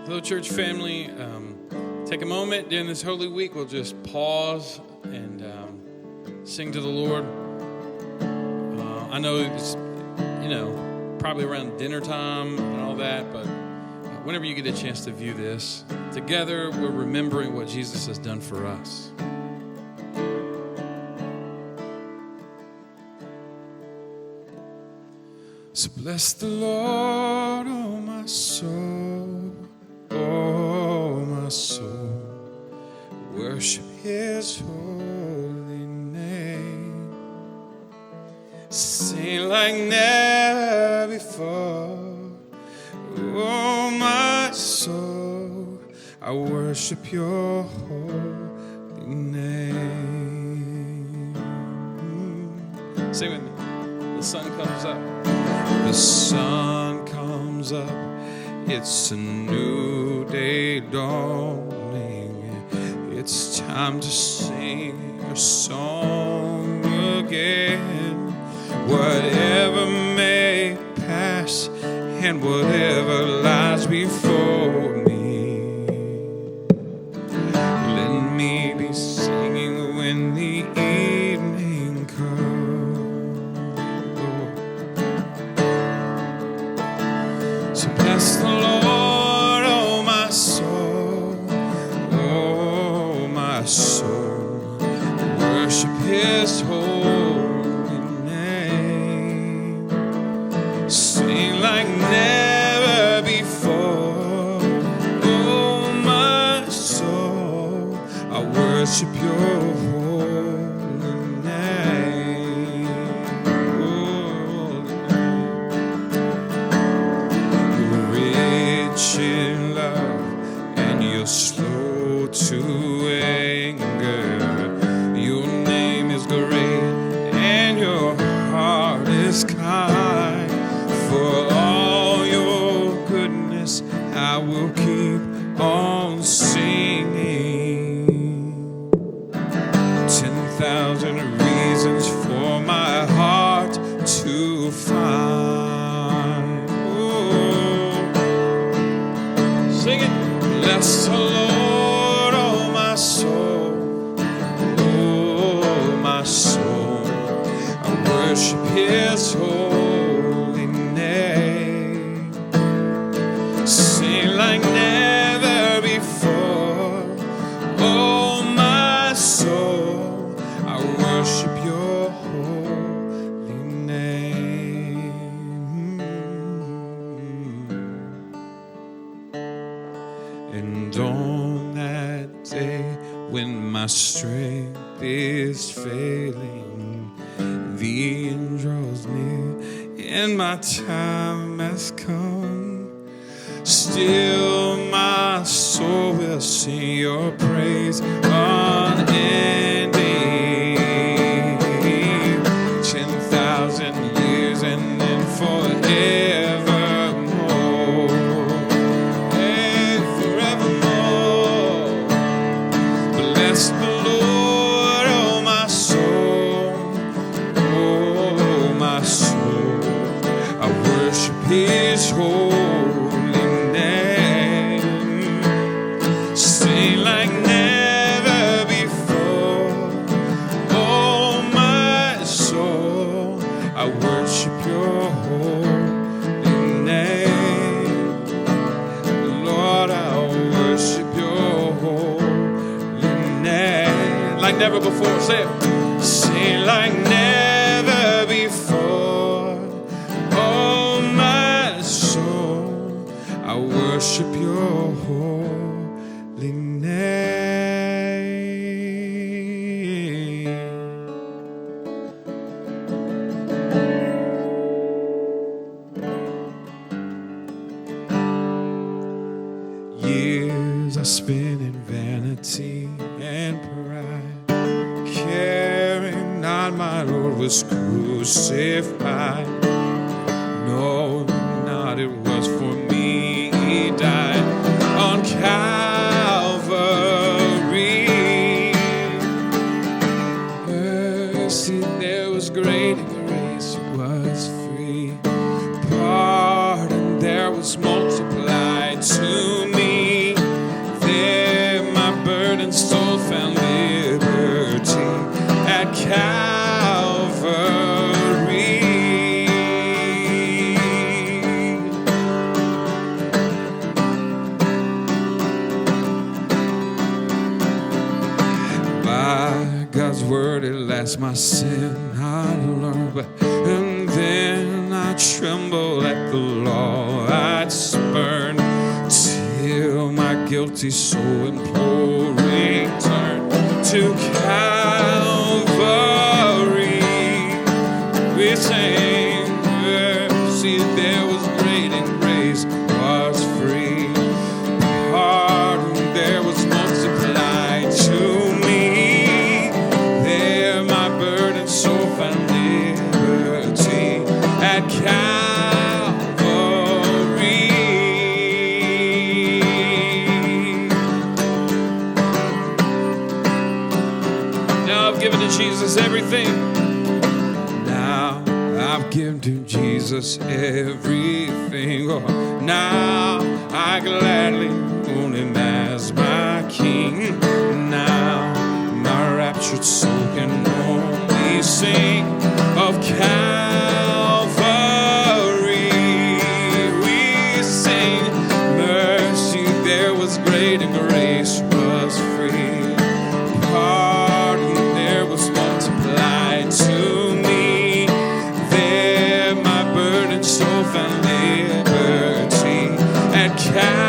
Hello, church family. Take a moment during this Holy Week. We'll just pause and sing to the Lord. I know it's, probably around dinner time and all that, but whenever you get a chance to view this, together we're remembering what Jesus has done for us. So bless the Lord, oh my soul, oh my soul, worship His holy name. Sing like never before, oh my soul, I worship Your holy name. Sing with me. The sun comes up. The sun comes up, it's a new day dawning. It's time to sing a song again. Whatever may pass and whatever lies before me, let me be singing when the evening comes. Bless the Lord, oh my soul, oh my soul, worship His holy name. Sing like never before, oh my soul, I worship Your holy name. In love, and You're slow to anger. Your name is great, and Your heart is kind. For all Your goodness, I will keep on singing. 10,000 reasons for my heart to find. Sing it. Bless the Lord, oh my soul, oh my soul, I worship His holy name. Sing like never before, oh my soul, I worship Your holy name. And on that day when my strength is failing, the end draws near and my time has come, still my soul will sing Your praise unending. 10,000 years and then forever. Bless the Lord, oh my soul, oh my soul, I worship His holy name. Sing like never before, oh my soul, I worship Your holy name. Lord, I worship Your holy name. Like never before, say it. Sing like never before, oh my soul, I worship Your holy name. Years I spent in vanity and pride, caring not my Lord was crucified. No, not it was for me He died on Calvary. Mercy there was great and grace was free. Pardon there was multiplied to me. word at last my sin I learned, and then I tremble at the law I'd spurned, till my guilty soul imploring turned to Calvary. We sang mercy, there was great and grace was free. Pardon there was multiplied to me. There my burden soul found liberty at Calvary. Now I've given to Jesus everything. Now I've given to Jesus everything. Oh, now I gladly own him as my King. Now my raptured soul can only sing of Calvary. We sing mercy, there was great and grace was free. Pardon there was multiplied to me. There my burden soul found liberty at Calvary.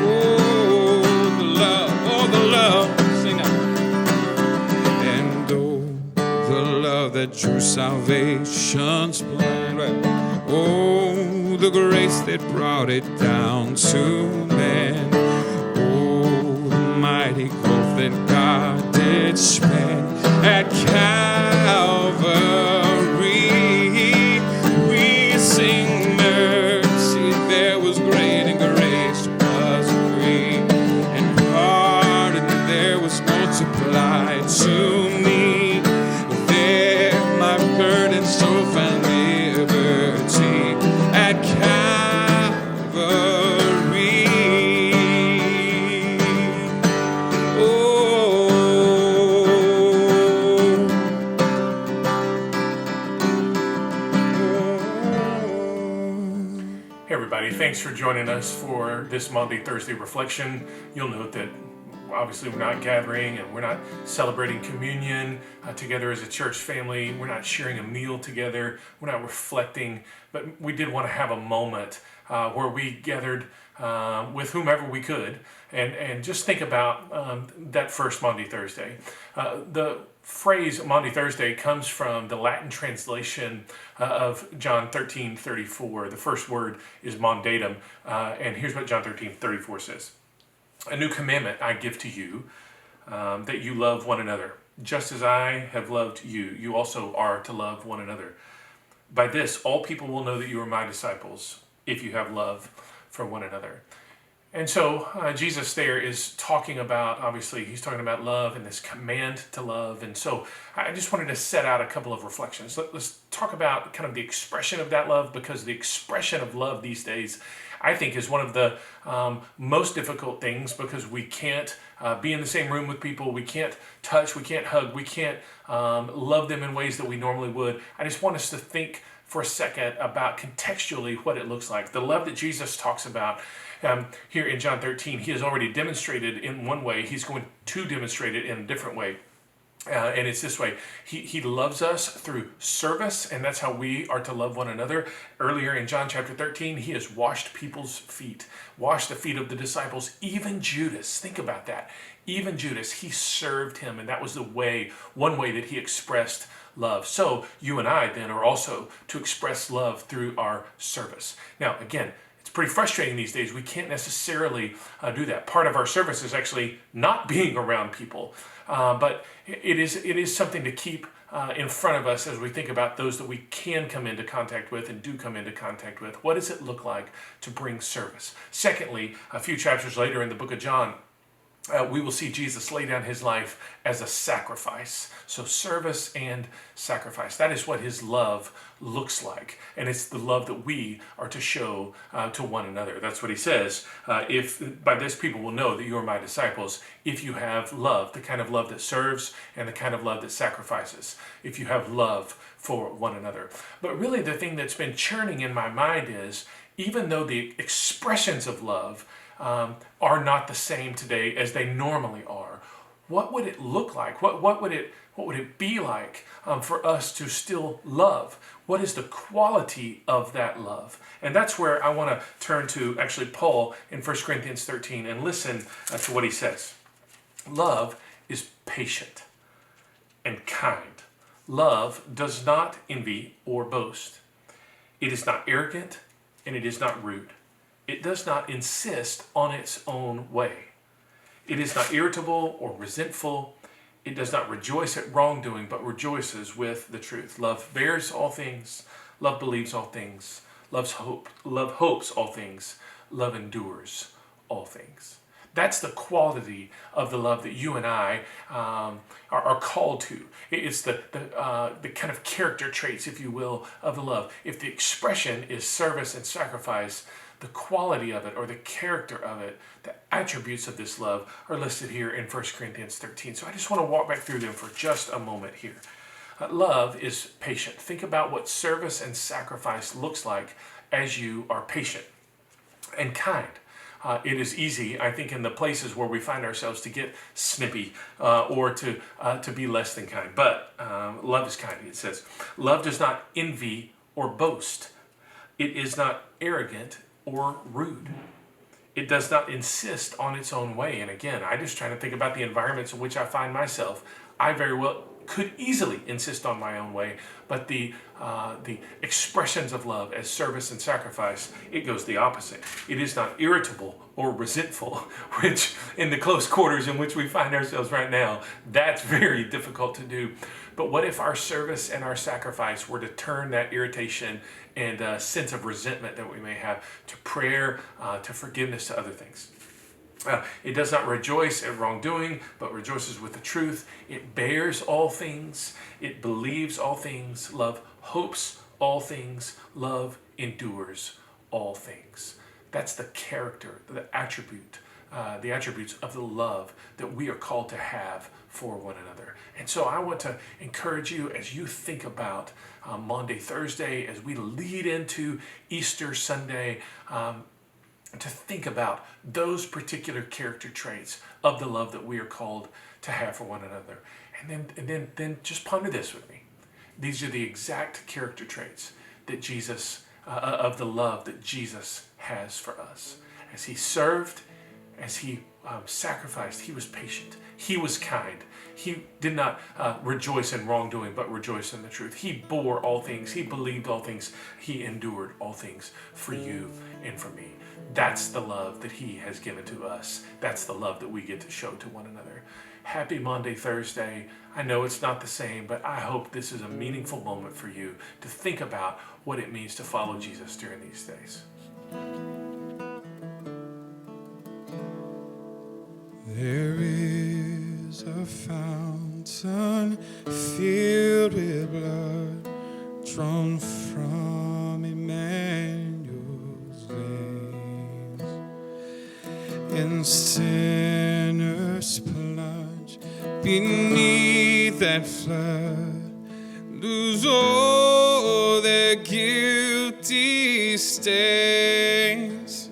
Oh, the love, sing now. And oh, the love that drew salvation's plan. Oh, the grace that brought it down to man. Oh, the mighty growth that God did spend at Calvary. We sing mercy, there was great and grace was free. And pardon there was multiplied to me. There my burden soul found liberty at Calvary. Hey everybody, thanks for joining us for this Maundy Thursday reflection. You'll note that obviously we're not gathering and we're not celebrating communion together as a church family. We're not sharing a meal together. We're not reflecting, but we did want to have a moment where we gathered with whomever we could and just think about that first Maundy Thursday. The phrase Maundy Thursday comes from the Latin translation of John 13:34. The first word is mandatum, and here's what John 13:34 says. A new commandment I give to you, that you love one another. Just as I have loved you, you also are to love one another. By this, all people will know that you are my disciples, if you have love for one another. And so Jesus there is talking about, obviously, he's talking about love and this command to love. And so I just wanted to set out a couple of reflections. Let's talk about kind of the expression of that love, because the expression of love these days, I think, is one of the most difficult things, because we can't be in the same room with people. We can't touch, we can't hug, we can't love them in ways that we normally would. I just want us to think for a second about contextually what it looks like. The love that Jesus talks about here in John 13, he has already demonstrated in one way. He's going to demonstrate it in a different way. And it's this way. He loves us through service, and that's how we are to love one another. Earlier in John chapter 13, he has washed people's feet, washed the feet of the disciples, even Judas. Think about that. Even Judas, he served him, and that was the way, one way that he expressed love. So you and I then are also to express love through our service. Now, again, it's pretty frustrating these days. We can't necessarily do that. Part of our service is actually not being around people, but it is something to keep in front of us as we think about those that we can come into contact with and do come into contact with. What does it look like to bring service? Secondly, a few chapters later in the book of John, we will see Jesus lay down his life as a sacrifice. So service and sacrifice. That is what his love looks like. And it's the love that we are to show to one another. That's what he says. If by this people will know that you are my disciples, if you have love, the kind of love that serves and the kind of love that sacrifices. If you have love for one another. But really the thing that's been churning in my mind is even though the expressions of love are not the same today as they normally are, what would it look like? What would it be like for us to still love? What is the quality of that love? And that's where I want to turn to actually Paul in 1 Corinthians 13 and listen to what he says. Love is patient and kind. Love does not envy or boast. It is not arrogant and it is not rude. It does not insist on its own way. It is not irritable or resentful. It does not rejoice at wrongdoing, but rejoices with the truth. Love bears all things. Love believes all things. Love hopes all things. Love endures all things. That's the quality of the love that you and I are called to. It's the kind of character traits, if you will, of the love. If the expression is service and sacrifice, the quality of it or the character of it, the attributes of this love are listed here in 1 Corinthians 13. So I just want to walk back through them for just a moment here. Love is patient. Think about what service and sacrifice looks like as you are patient and kind. It is easy, I think, in the places where we find ourselves to get snippy or to be less than kind. But love is kind, it says. Love does not envy or boast. It is not arrogant or rude. It does not insist on its own way. And again, I just try to think about the environments in which I find myself. I very well could easily insist on my own way, but the expressions of love as service and sacrifice, it goes the opposite. It is not irritable or resentful, which in the close quarters in which we find ourselves right now, that's very difficult to do. But what if our service and our sacrifice were to turn that irritation and sense of resentment that we may have to prayer, to forgiveness, to other things? It does not rejoice at wrongdoing, but rejoices with the truth. It bears all things. It believes all things. Love hopes all things. Love endures all things. That's the character, the attributes of the love that we are called to have for one another. And so I want to encourage you as you think about Maundy, Thursday, as we lead into Easter Sunday, to think about those particular character traits of the love that we are called to have for one another. And then just ponder this with me. These are the exact character traits that Jesus, of the love that Jesus has for us. As he served, as he sacrificed, he was patient. He was kind. He did not rejoice in wrongdoing, but rejoice in the truth. He bore all things. He believed all things. He endured all things for you and for me. That's the love that he has given to us. That's the love that we get to show to one another. Happy Maundy, Thursday. I know it's not the same, but I hope this is a meaningful moment for you to think about what it means to follow Jesus during these days. There is a fountain filled with blood drawn from Emmanuel's veins, and sinners plunge beneath that flood, lose all their guilty stains,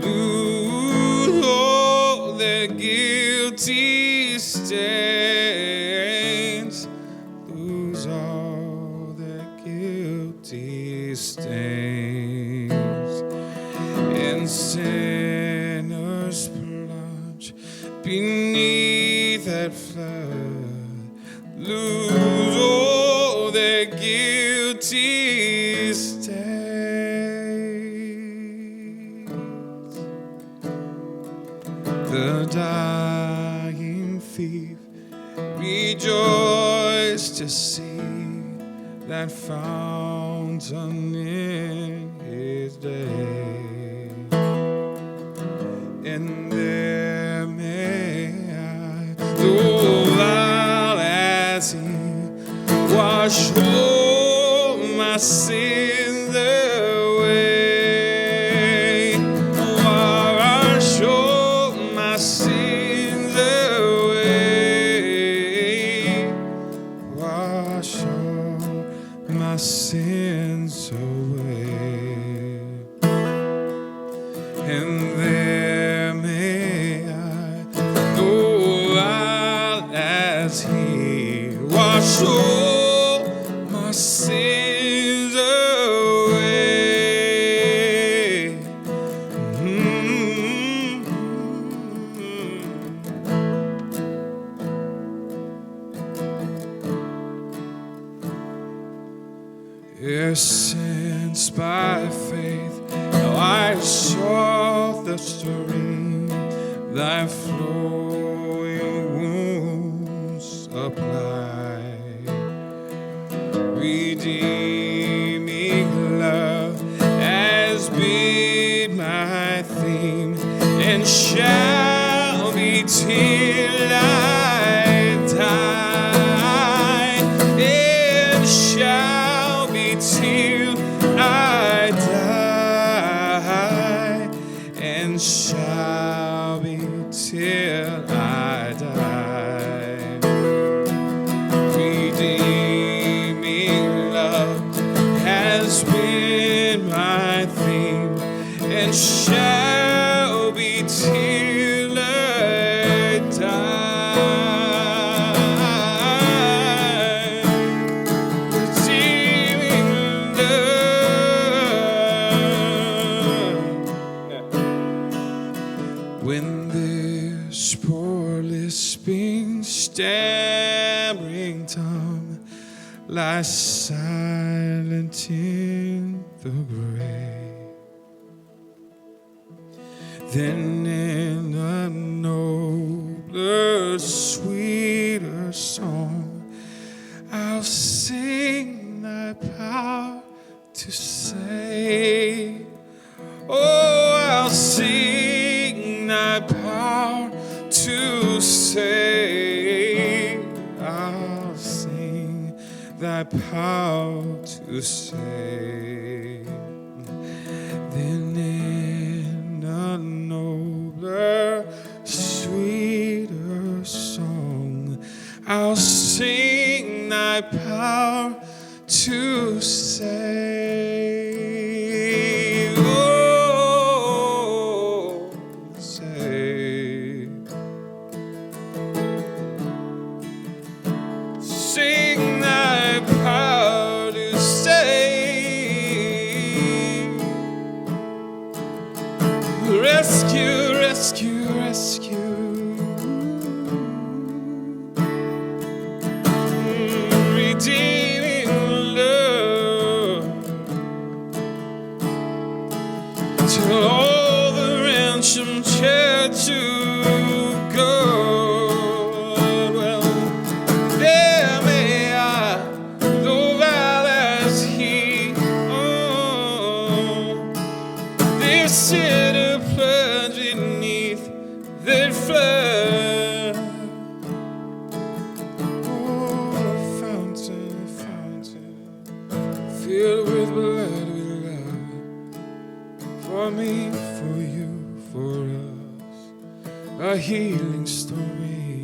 lose all their guilty stains, lose all their guilty stains, and sinners plunge beneath that flood, lose all their guilty stains. The dying thief rejoiced to see that fountain in his day, and there may I, though while as he wash all my sins away, wash all my sins away, wash all my sins away. and there may I go out as He wash all my sins away. Yes, since by faith now I saw the stream thy flowing wounds apply, redeeming love has been my theme and shall be till I die, and shall be till I die, and shall be till I die. Redeeming love has been my theme and shall be till I die. Redeeming love. When this poor lisping, stammering tongue lies silent in the grave, then in a nobler, sweeter song I'll sing thy power to save. Oh, I'll sing thy power to save. I'll sing thy power to save. Then in a nobler, sweeter song I'll sing thy power to save. Oh, save. Sing thy power to save. Rescue, rescue, rescue. Redeeming love. Till all the ransom chair to go. Well, there may I go out as He. Oh, this sinner plunge beneath that flood. Oh, fountain, fountain, filled with blood, with love, for me, for you, for us, a healing story.